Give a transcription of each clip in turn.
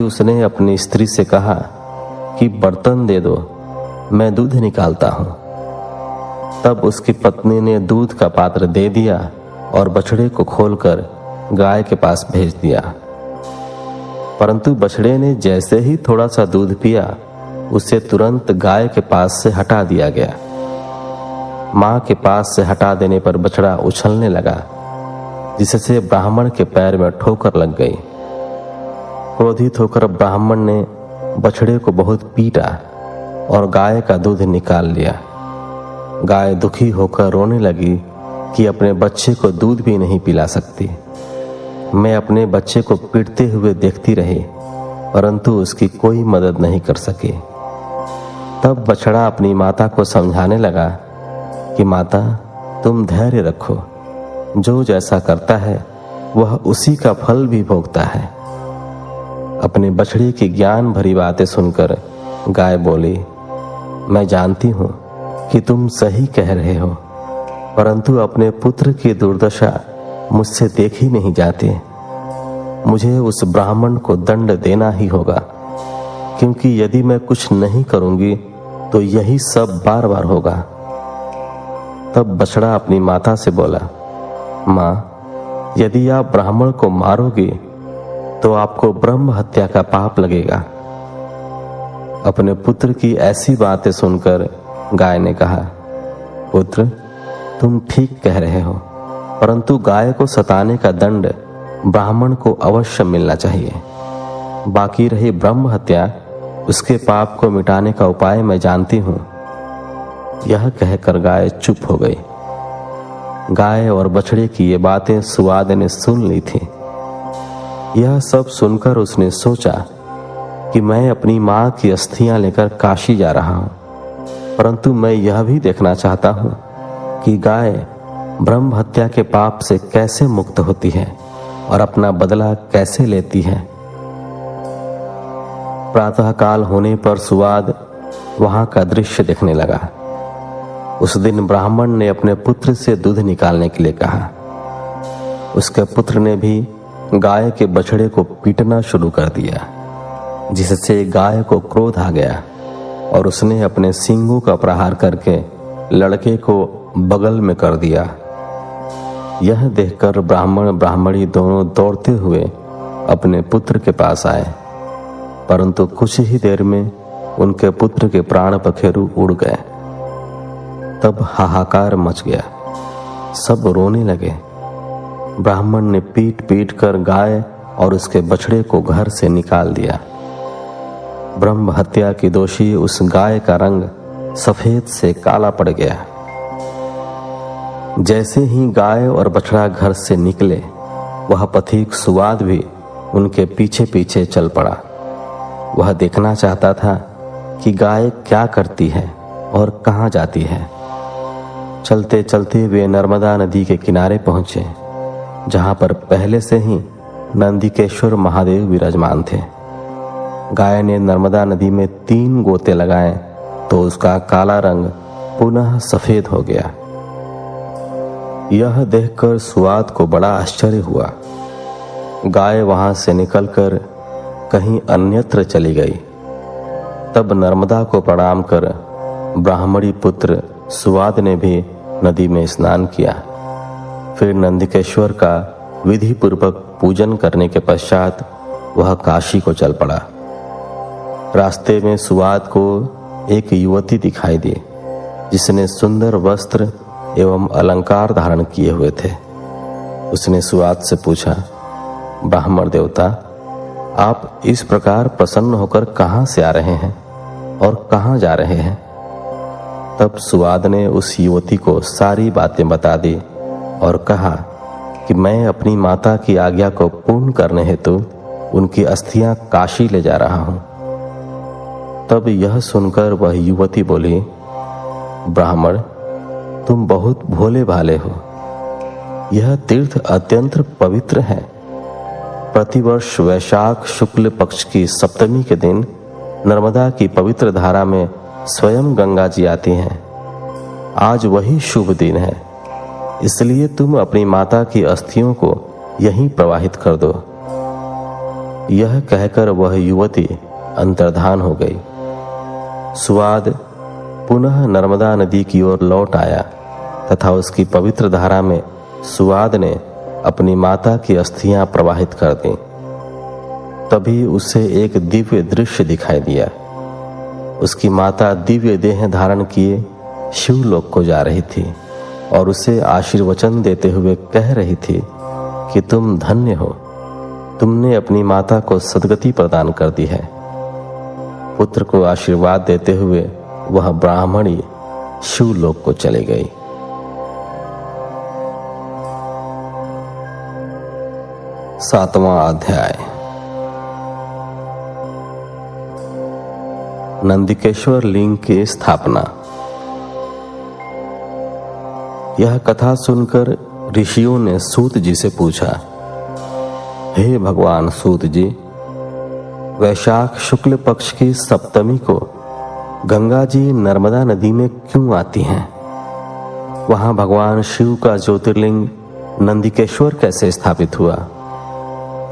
उसने अपनी स्त्री से कहा कि बर्तन दे दो, मैं दूध निकालता हूँ। तब उसकी पत्नी ने दूध का पात्र दे दिया और बछड़े को खोलकर गाय के पास भेज दिया। परंतु बछड़े ने जैसे ही थोड़ा सा दूध पिया, उसे तुरंत गाय के पास से हटा दिया गया। मां के पास से हटा देने पर बछड़ा उछलने लगा, जिससे ब्राह्मण के पैर में ठोकर लग गई। क्रोधित होकर ब्राह्मण ने बछड़े को बहुत पीटा और गाय का दूध निकाल लिया। गाय दुखी होकर रोने लगी कि अपने बच्चे को दूध भी नहीं पिला सकती। मैं अपने बच्चे को पीटते हुए देखती रही, परंतु उसकी कोई मदद नहीं कर सकी। तब बछड़ा अपनी माता को समझाने लगा कि माता, तुम धैर्य रखो, जो जैसा करता है वह उसी का फल भी भोगता है। अपने बछड़े की ज्ञान भरी बातें सुनकर गाय बोली, मैं जानती हूँ कि तुम सही कह रहे हो, परंतु अपने पुत्र की दुर्दशा मुझसे देखी नहीं जाती। मुझे उस ब्राह्मण को दंड देना ही होगा, क्योंकि यदि मैं कुछ नहीं करूंगी तो यही सब बार बार होगा। तब बछड़ा अपनी माता से बोला, माँ, यदि आप ब्राह्मण को मारोगी तो आपको ब्रह्म हत्या का पाप लगेगा। अपने पुत्र की ऐसी बातें सुनकर गाय ने कहा, पुत्र, तुम ठीक कह रहे हो, परंतु गाय को सताने का दंड ब्राह्मण को अवश्य मिलना चाहिए। बाकी रही ब्रह्म हत्या, उसके पाप को मिटाने का उपाय मैं जानती हूँ। यह कहकर गाय चुप हो गई। गाय और बछड़े की ये बातें सुवाद ने सुन ली थी। यह सब सुनकर उसने सोचा कि मैं अपनी माँ की अस्थियां लेकर काशी जा रहा हूँ, परंतु मैं यह भी देखना चाहता हूँ कि गाय ब्रह्म हत्या के पाप से कैसे मुक्त होती है और अपना बदला कैसे लेती है। प्रातःकाल होने पर सुवाद वहां का दृश्य देखने लगा। उस दिन ब्राह्मण ने अपने पुत्र से दूध निकालने के लिए कहा। उसके पुत्र ने भी गाय के बछड़े को पीटना शुरू कर दिया, जिससे गाय को क्रोध आ गया और उसने अपने सींगों का प्रहार करके लड़के को बगल में कर दिया। यह देखकर ब्राह्मण ब्राह्मणी दोनों दौड़ते हुए अपने पुत्र के पास आए, परंतु कुछ ही देर में उनके पुत्र के प्राण पखेरु उड़ गए। तब हाहाकार मच गया, सब रोने लगे। ब्राह्मण ने पीट पीट कर गाय और उसके बछड़े को घर से निकाल दिया। ब्रह्म हत्या की दोषी उस गाय का रंग सफेद से काला पड़ गया। जैसे ही गाय और बछड़ा घर से निकले, वह पथिक सुवाद भी उनके पीछे पीछे चल पड़ा। वह देखना चाहता था कि गाय क्या करती है और कहाँ जाती है। चलते चलते वे नर्मदा नदी के किनारे पहुंचे, जहां पर पहले से ही नंदिकेश्वर महादेव विराजमान थे। गाय ने नर्मदा नदी में 3 गोते लगाए तो उसका काला रंग पुनः सफेद हो गया। यह देखकर सुवाद को बड़ा आश्चर्य हुआ। गाय वहां से निकलकर कहीं अन्यत्र चली गई। तब नर्मदा को प्रणाम कर ब्राह्मणी पुत्र सुवाद ने भी नदी में स्नान किया। फिर नंदिकेश्वर का विधि पूर्वक पूजन करने के पश्चात वह काशी को चल पड़ा। रास्ते में सुवाद को एक युवती दिखाई दी, जिसने सुंदर वस्त्र एवं अलंकार धारण किए हुए थे। उसने सुवाद से पूछा, ब्राह्मण देवता, आप इस प्रकार प्रसन्न होकर कहाँ से आ रहे हैं और कहाँ जा रहे हैं? तब सुवाद ने उस युवती को सारी बातें बता दी और कहा कि मैं अपनी माता की आज्ञा को पूर्ण करने हेतु उनकी अस्थियां काशी ले जा रहा हूं। तब यह सुनकर वह युवती बोली, ब्राह्मण, तुम बहुत भोले भाले हो। यह तीर्थ अत्यंत पवित्र है। प्रतिवर्ष वैशाख शुक्ल पक्ष की सप्तमी के दिन नर्मदा की पवित्र धारा में स्वयं गंगा जी आती हैं। आज वही शुभ दिन है, इसलिए तुम अपनी माता की अस्थियों को यहीं प्रवाहित कर दो। यह कहकर वह युवती अंतर्धान हो गई। सुवाद पुनः नर्मदा नदी की ओर लौट आया तथा उसकी पवित्र धारा में सुवाद ने अपनी माता की अस्थियां प्रवाहित कर दी। तभी उसे एक दिव्य दृश्य दिखाई दिया। उसकी माता दिव्य देह धारण किए शिवलोक को जा रही थी और उसे आशीर्वचन देते हुए कह रही थी कि तुम धन्य हो, तुमने अपनी माता को सद्गति प्रदान कर दी है। पुत्र को आशीर्वाद देते हुए वह ब्राह्मणी शिवलोक को चली गई। सातवां अध्याय। नंदिकेश्वर लिंग की स्थापना। यह कथा सुनकर ऋषियों ने सूत जी से पूछा, हे भगवान सूत जी, वैशाख शुक्ल पक्ष की सप्तमी को गंगा जी नर्मदा नदी में क्यों आती हैं? वहां भगवान शिव का ज्योतिर्लिंग नंदिकेश्वर कैसे स्थापित हुआ?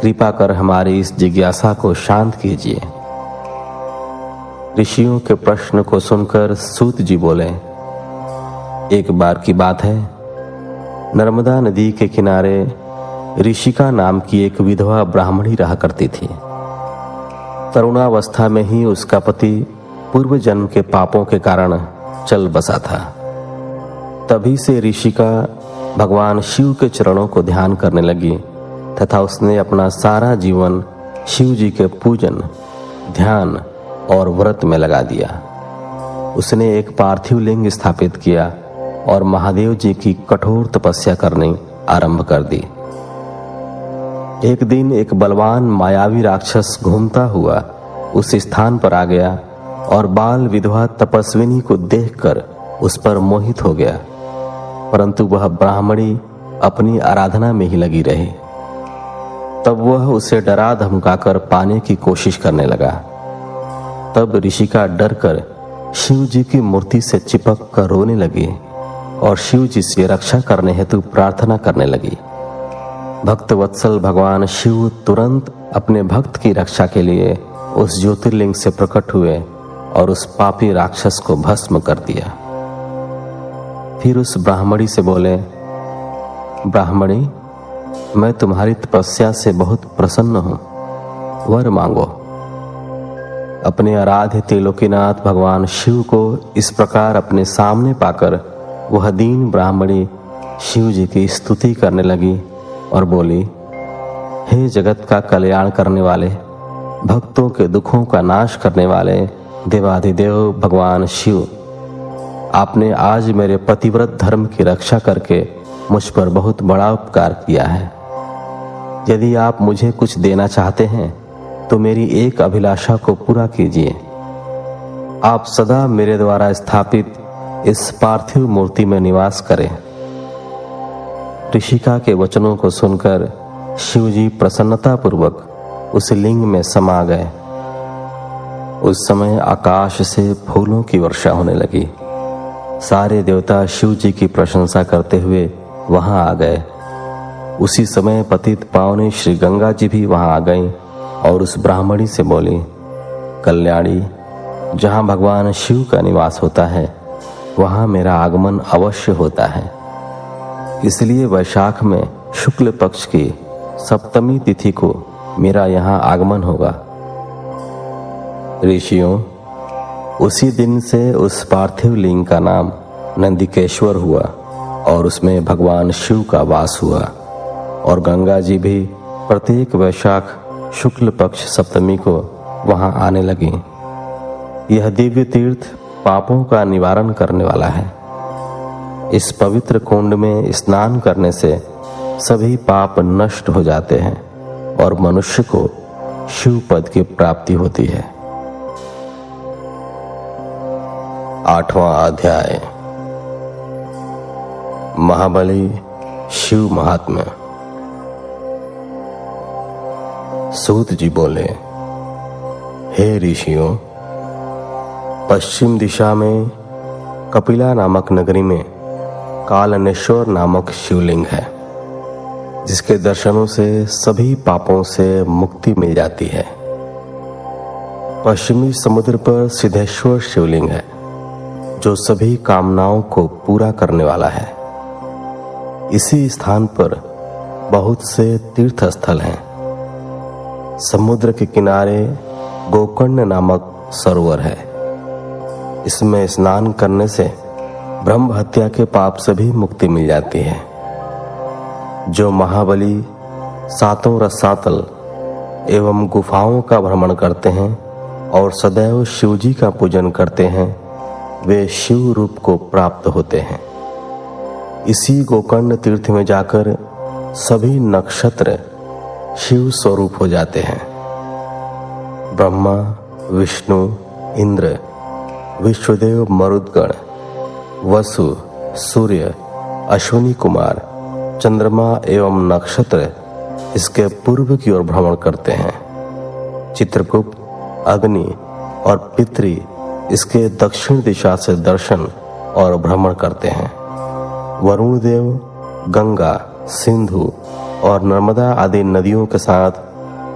कृपा कर हमारी इस जिज्ञासा को शांत कीजिए। ऋषियों के प्रश्न को सुनकर सूत जी बोले, एक बार की बात है, नर्मदा नदी के किनारे ऋषिका नाम की एक विधवा ब्राह्मणी रहा करती थी। तरुणावस्था में ही उसका पति पूर्व जन्म के पापों के कारण चल बसा था। तभी से ऋषिका भगवान शिव के चरणों को ध्यान करने लगी तथा उसने अपना सारा जीवन शिव जी के पूजन, ध्यान और व्रत में लगा दिया। उसने एक पार्थिव लिंग स्थापित किया और महादेव जी की कठोर तपस्या करनी आरंभ कर दी। एक दिन एक बलवान मायावी राक्षस घूमता हुआ उस स्थान पर आ गया और बाल विधवा तपस्विनी को देखकर उस पर मोहित हो गया, परंतु वह ब्राह्मणी अपनी आराधना में ही लगी रही। तब वह उसे डरा धमकाकर पाने की कोशिश करने लगा। तब ऋषिका डरकर शिव जी की मूर्ति से चिपक कर रोने लगी और शिव जी से रक्षा करने हेतु प्रार्थना करने लगी। भक्त वत्सल भगवान शिव तुरंत अपने भक्त की रक्षा के लिए उस ज्योतिर्लिंग से प्रकट हुए और उस पापी राक्षस को भस्म कर दिया। फिर उस ब्राह्मणी से बोले, ब्राह्मणी, मैं तुम्हारी तपस्या से बहुत प्रसन्न हूं, वर मांगो। अपने आराध्य त्रिलोकीनाथ भगवान शिव को इस प्रकार अपने सामने पाकर वह दीन ब्राह्मणी शिव जी की स्तुति करने लगी और बोली, हे जगत का कल्याण करने वाले, भक्तों के दुखों का नाश करने वाले देवाधिदेव भगवान शिव, आपने आज मेरे पतिव्रत धर्म की रक्षा करके मुझ पर बहुत बड़ा उपकार किया है। यदि आप मुझे कुछ देना चाहते हैं तो मेरी एक अभिलाषा को पूरा कीजिए। आप सदा मेरे द्वारा स्थापित इस पार्थिव मूर्ति में निवास करें। ऋषिका के वचनों को सुनकर शिवजी प्रसन्नतापूर्वक उस लिंग में समा गए। उस समय आकाश से फूलों की वर्षा होने लगी। सारे देवता शिव जी की प्रशंसा करते हुए वहां आ गए। उसी समय पतित पावनी श्री गंगा जी भी वहां आ गईं और उस ब्राह्मणी से बोली, कल्याणी, जहां भगवान शिव का निवास होता है वहां मेरा आगमन अवश्य होता है। इसलिए वैशाख में शुक्ल पक्ष की सप्तमी तिथि को मेरा यहाँ आगमन होगा। ऋषियों, उसी दिन से उस पार्थिव लिंग का नाम नंदिकेश्वर हुआ और उसमें भगवान शिव का वास हुआ और गंगा जी भी प्रत्येक वैशाख शुक्ल पक्ष सप्तमी को वहां आने लगी। यह दिव्य तीर्थ पापों का निवारण करने वाला है। इस पवित्र कुंड में स्नान करने से सभी पाप नष्ट हो जाते हैं और मनुष्य को शिव पद की प्राप्ति होती है। आठवां अध्याय। महाबली शिव महात्म्य। सूत जी बोले, हे ऋषियों, पश्चिम दिशा में कपिला नामक नगरी में कालनेश्वर नामक शिवलिंग है। जिसके दर्शनों से सभी पापों से मुक्ति मिल जाती है। पश्चिमी समुद्र पर सिद्धेश्वर शिवलिंग है जो सभी कामनाओं को पूरा करने वाला है। इसी स्थान पर बहुत से तीर्थ स्थल हैं। समुद्र के किनारे गोकर्ण नामक सरोवर है। इसमें स्नान करने से ब्रह्म हत्या के पाप से भी मुक्ति मिल जाती है। जो महाबली सातों रसातल एवं गुफाओं का भ्रमण करते हैं और सदैव शिवजी का पूजन करते हैं, वे शिव रूप को प्राप्त होते हैं। इसी गोकर्ण तीर्थ में जाकर सभी नक्षत्र शिव स्वरूप हो जाते हैं। ब्रह्मा, विष्णु, इंद्र, विश्वदेव, मरुदगण, वसु, सूर्य, अश्विनी कुमार, चंद्रमा एवं नक्षत्र इसके पूर्व की ओर भ्रमण करते हैं। चित्रगुप्त, अग्नि और पितृ इसके दक्षिण दिशा से दर्शन और भ्रमण करते हैं। वरुण देव गंगा, सिंधु और नर्मदा आदि नदियों के साथ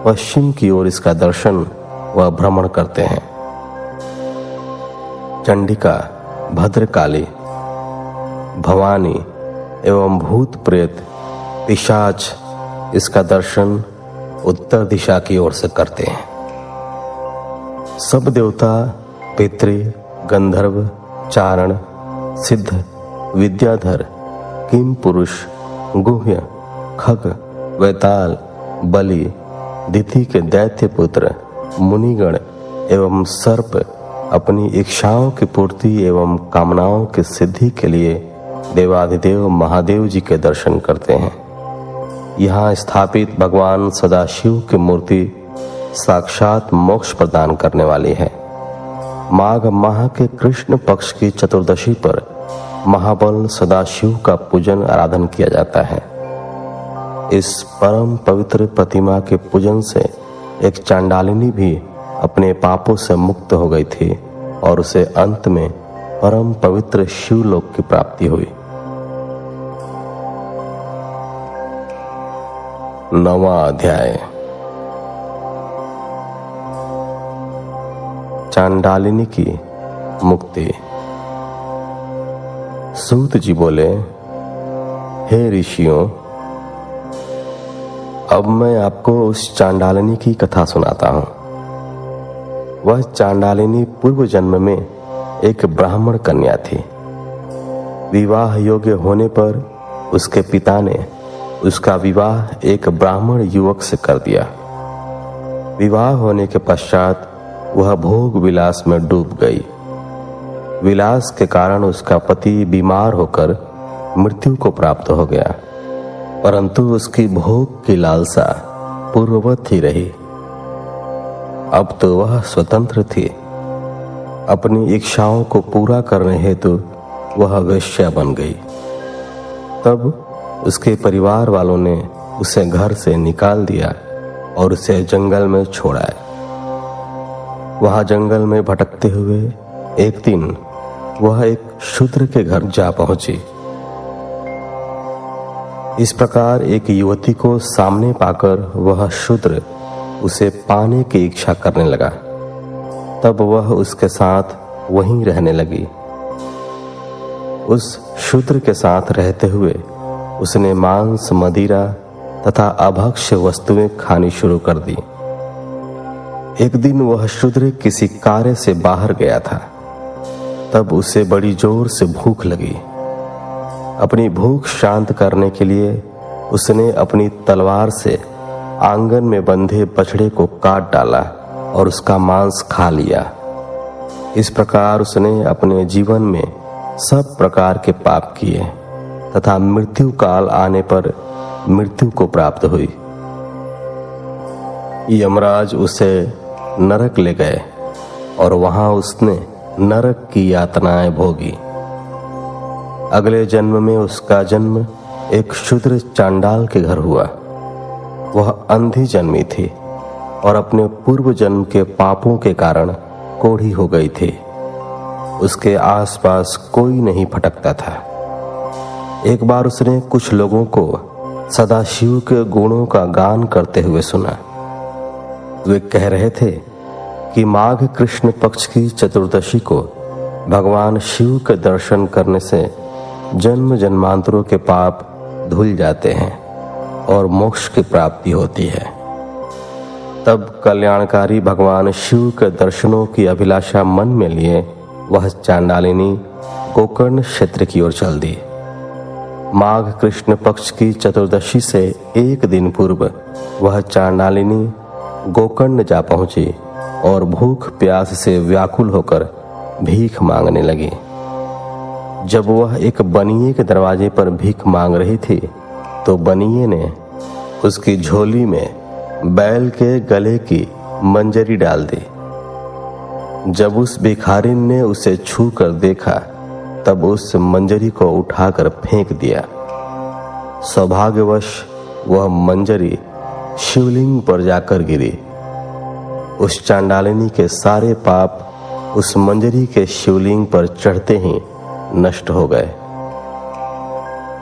पश्चिम की ओर इसका दर्शन व भ्रमण करते हैं। चंडिका, भद्रकाली, भवानी एवं भूत प्रेत, पिशाच इसका दर्शन उत्तर दिशा की ओर से करते हैं। सब देवता, पितृ, गंधर्व, चारण, सिद्ध, विद्याधर, किम पुरुष, गुह्य, खग, वैताल, बलि, दिति के दैत्य पुत्र, मुनिगण एवं सर्प अपनी इच्छाओं की पूर्ति एवं कामनाओं की सिद्धि के लिए देवाधिदेव महादेव जी के दर्शन करते हैं। यहाँ स्थापित भगवान सदाशिव की मूर्ति साक्षात मोक्ष प्रदान करने वाली है। माघ माह के कृष्ण पक्ष की चतुर्दशी पर महाबल सदाशिव का पूजन आराधन किया जाता है। इस परम पवित्र प्रतिमा के पूजन से एक चांडालिनी भी अपने पापों से मुक्त हो गई थी और उसे अंत में परम पवित्र शिवलोक की प्राप्ति हुई। 9वां अध्याय। चांडालिनी की मुक्ति। सूत जी बोले, हे ऋषियों, अब मैं आपको उस चांडालिनी की कथा सुनाता हूं। वह चांडालिनी पूर्व जन्म में एक ब्राह्मण कन्या थी। विवाह योग्य होने पर उसके पिता ने उसका विवाह एक ब्राह्मण युवक से कर दिया। विवाह होने के पश्चात वह भोग विलास में डूब गई। विलास के कारण उसका पति बीमार होकर मृत्यु को प्राप्त हो गया, परंतु उसकी भोग की लालसा पूर्ववत ही रही। अब तो वह स्वतंत्र थी। अपनी इच्छाओं को पूरा करने हेतु वह वेश्या बन गई। तब उसके परिवार वालों ने उसे घर से निकाल दिया और उसे जंगल में छोड़ा। वहां जंगल में भटकते हुए एक दिन वह एक शूद्र के घर जा पहुंची। इस प्रकार एक युवती को सामने पाकर वह शूद्र उसे पाने की इच्छा करने लगा। तब वह उसके साथ वहीं रहने लगी। उस शूद्र के साथ रहते हुए उसने मांस, मदिरा तथा अभक्ष्य वस्तुएं खानी शुरू कर दी। एक दिन वह शूद्र किसी कार्य से बाहर गया था। तब उसे बड़ी जोर से भूख लगी। अपनी भूख शांत करने के लिए उसने अपनी तलवार से आंगन में बंधे बछड़े को काट डाला और उसका मांस खा लिया। इस प्रकार उसने अपने जीवन में सब प्रकार के पाप किए तथा मृत्यु काल आने पर मृत्यु को प्राप्त हुई। यमराज उसे नरक ले गए और वहां उसने नरक की यातनाएं भोगी। अगले जन्म में उसका जन्म एक शूद्र चांडाल के घर हुआ। वह अंधी जन्मी थी और अपने पूर्व जन्म के पापों के कारण कोढ़ी हो गई थी। उसके आसपास कोई नहीं भटकता था। एक बार उसने कुछ लोगों को सदाशिव के गुणों का गान करते हुए सुना। वे कह रहे थे कि माघ कृष्ण पक्ष की चतुर्दशी को भगवान शिव के दर्शन करने से जन्म जन्मांतरों के पाप धुल जाते हैं और मोक्ष की प्राप्ति होती है। तब कल्याणकारी भगवान शिव के दर्शनों की अभिलाषा मन में लिए वह चांडालिनी गोकर्ण क्षेत्र की ओर चल दी। माघ कृष्ण पक्ष की चतुर्दशी से एक दिन पूर्व वह चांडालिनी गोकर्ण जा पहुंची और भूख प्यास से व्याकुल होकर भीख मांगने लगी। जब वह एक बनिए के दरवाजे पर भीख मांग रही थी तो बनिए ने उसकी झोली में बैल के गले की मंजरी डाल दी। जब उस भिखारिन ने उसे छू कर देखा तब उस मंजरी को उठाकर फेंक दिया। सौभाग्यवश वह मंजरी शिवलिंग पर जाकर गिरी। उस चांडालिनी के सारे पाप उस मंजरी के शिवलिंग पर चढ़ते ही नष्ट हो गए।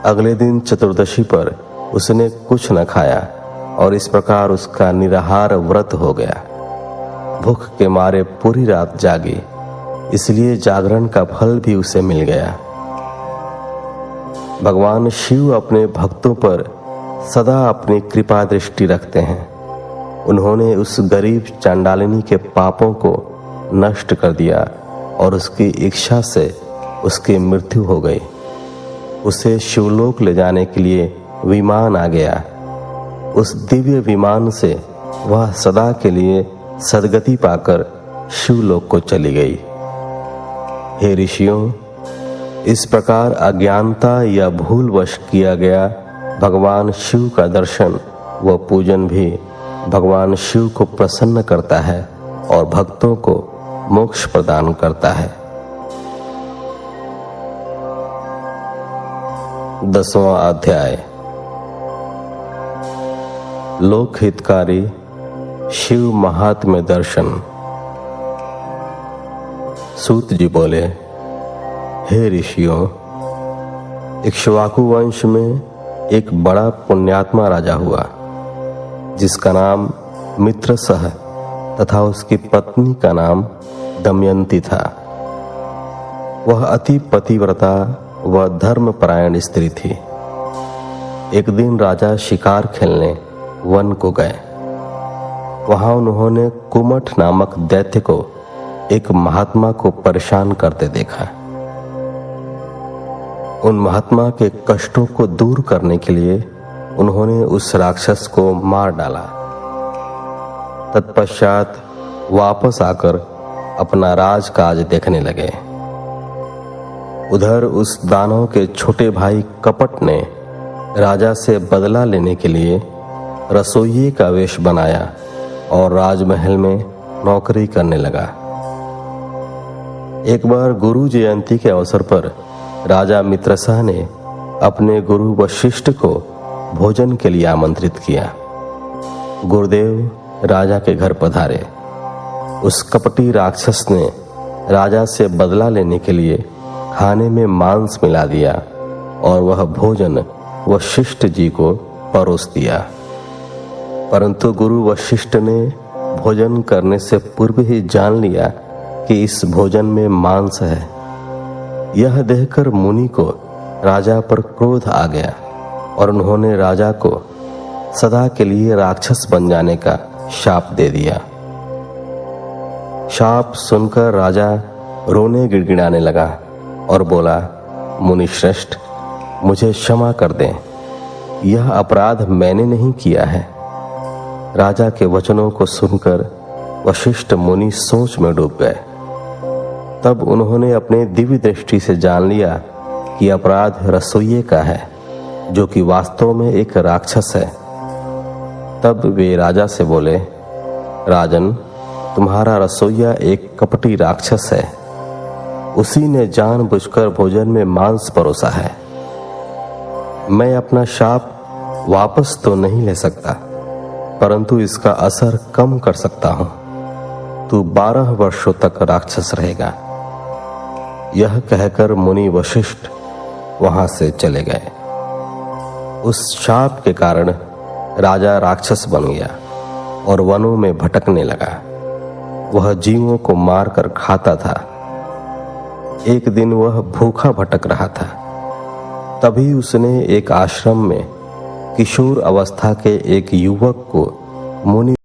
अगले दिन चतुर्दशी पर उसने कुछ न खाया और इस प्रकार उसका निराहार व्रत हो गया। भूख के मारे पूरी रात जागी, इसलिए जागरण का फल भी उसे मिल गया। भगवान शिव अपने भक्तों पर सदा अपनी कृपा दृष्टि रखते हैं। उन्होंने उस गरीब चांडालिनी के पापों को नष्ट कर दिया और उसकी इच्छा से उसकी मृत्यु हो गई। उसे शिवलोक ले जाने के लिए विमान आ गया। उस दिव्य विमान से वह सदा के लिए सद्गति पाकर शिवलोक को चली गई। हे ऋषियों, इस प्रकार अज्ञानता या भूलवश किया गया भगवान शिव का दर्शन व पूजन भी भगवान शिव को प्रसन्न करता है और भक्तों को मोक्ष प्रदान करता है। 10वां अध्याय। लोक हितकारी शिव महात्म्य दर्शन। सूत जी बोले, हे ऋषियों, इक्ष्वाकु वंश में एक बड़ा पुण्यात्मा राजा हुआ जिसका नाम मित्रसह तथा उसकी पत्नी का नाम दमयंती था। वह अति पतिव्रता व धर्मपरायण स्त्री थी। एक दिन राजा शिकार खेलने वन को गए। वहां उन्होंने कुमठ नामक दैत्य को एक महात्मा को परेशान करते देखा। उन महात्मा के कष्टों को दूर करने के लिए उन्होंने उस राक्षस को मार डाला। तत्पश्चात वापस आकर अपना राजकाज देखने लगे। उधर उस दानव के छोटे भाई कपट ने राजा से बदला लेने के लिए रसोइये का वेश बनाया और राजमहल में नौकरी करने लगा। एक बार गुरु जयंती के अवसर पर राजा मित्रसह ने अपने गुरु वशिष्ठ को भोजन के लिए आमंत्रित किया। गुरुदेव राजा के घर पधारे। उस कपटी राक्षस ने राजा से बदला लेने के लिए खाने में मांस मिला दिया और वह भोजन वशिष्ठ जी को परोस दिया। परंतु गुरु वशिष्ठ ने भोजन करने से पूर्व ही जान लिया कि इस भोजन में मांस है। यह देखकर मुनि को राजा पर क्रोध आ गया और उन्होंने राजा को सदा के लिए राक्षस बन जाने का शाप दे दिया। शाप सुनकर राजा रोने गिड़गिड़ाने लगा और बोला, मुनि श्रेष्ठ, मुझे क्षमा कर दें, यह अपराध मैंने नहीं किया है। राजा के वचनों को सुनकर वशिष्ठ मुनि सोच में डूब गए। तब उन्होंने अपने दिव्य दृष्टि से जान लिया कि अपराध रसोइये का है, जो कि वास्तव में एक राक्षस है। तब वे राजा से बोले, राजन, तुम्हारा रसोइया एक कपटी राक्षस है। उसी ने जानबूझकर भोजन में मांस परोसा है। मैं अपना शाप वापस तो नहीं ले सकता, परंतु इसका असर कम कर सकता हूं। तू 12 वर्षों तक राक्षस रहेगा। यह कहकर मुनि वशिष्ठ वहां से चले गए। उस शाप के कारण राजा राक्षस बन गया और वनों में भटकने लगा। वह जीवों को मारकर खाता था। एक दिन वह भूखा भटक रहा था। तभी उसने एक आश्रम में किशोर अवस्था के एक युवक को मुनि